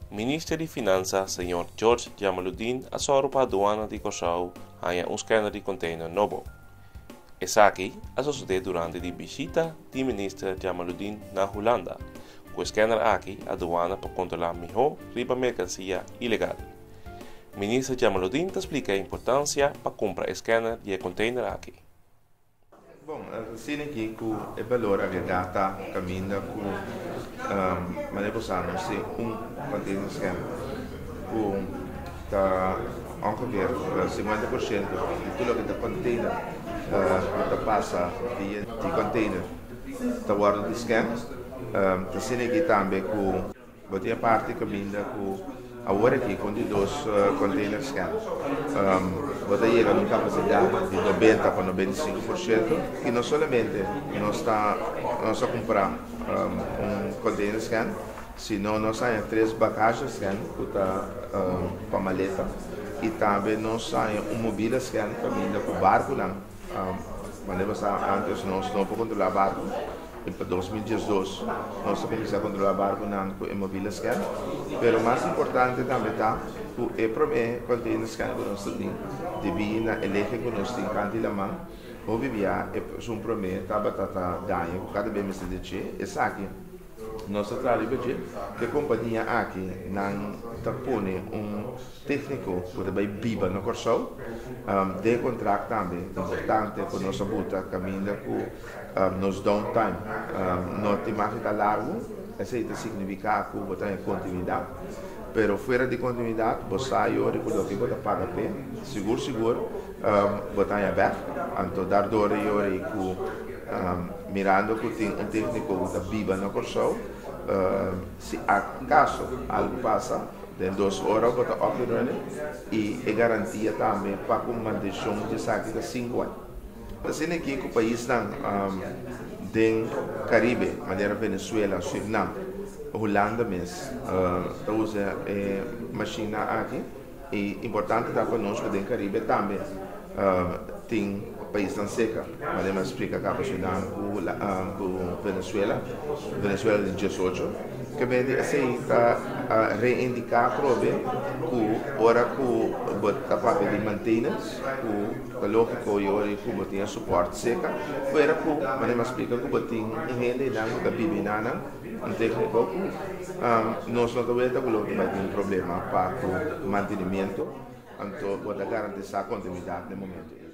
Ministro de Finanças, Sr. George Jamaluddin, asoro para a aduana de Curaçao há um scanner de container novo. Essa aqui sucedeu durante a visita do Ministro Jamaluddin na Holanda. Com o scanner aqui, a aduana para controlar melhor riba mercancia ilegal. O Ministro Jamaluddin explica a importância para comprar scanner de container aqui. Bom, assim aqui que o valor agregado caminha com mas possiamo se container scanner com ongeveer 50% de tudo que container que passa de container está guarda de scan. Assim aqui também com a parte caminha com agora aqui com dois container scan. Você chega numa capacidade de 90 para 95% e não somente nós está comprar container scan, senão nós temos 3 bagagens scan para maleta e também nós temos mobile scan caminho com barco lá. Mas antes nós não podemos controlar barco. Para 2012 nós começamos a controlar barco com o mobile scan, mas o mais importante também está o problema container scan que nós temos de vir na eleição que nós temos canto de mão, ou vivia é um problema está batata ganha cada vez mais de che, essa aqui nós trabalhamos que a companhia aqui não põe técnico que vai viver no Curaçao, de contrato também importante que nós buta caminho com nos downtime, não tem mais que largo, isso significa que você tem continuidade, mas fora de continuidade, você sai hoje que você paga bem, seguro, você tem aberto, então dar dor e hoje mirando que tem técnico que vive no Curaçao. Se acaso algo passa, em 2 horas você está operando e é garantia também para a manutenção de saque de 5 anos. Assim aqui que o país está no Caribe, maneira Venezuela, Suriname, Holanda mesmo, usa máquina aqui e importante está conosco no Caribe também. Tem país tão seca, mas explica cá para Suriname, para Venezuela de 18, que vem assim reivindicar prove que ora que a parte de maintenance, que lógico e ora que botinha suporte seca, fora que mas explica que botinha rende não que bibinana um técnico nós não temos que vai ter problema para o mantenimento, então pode garantir a continuidade no momento.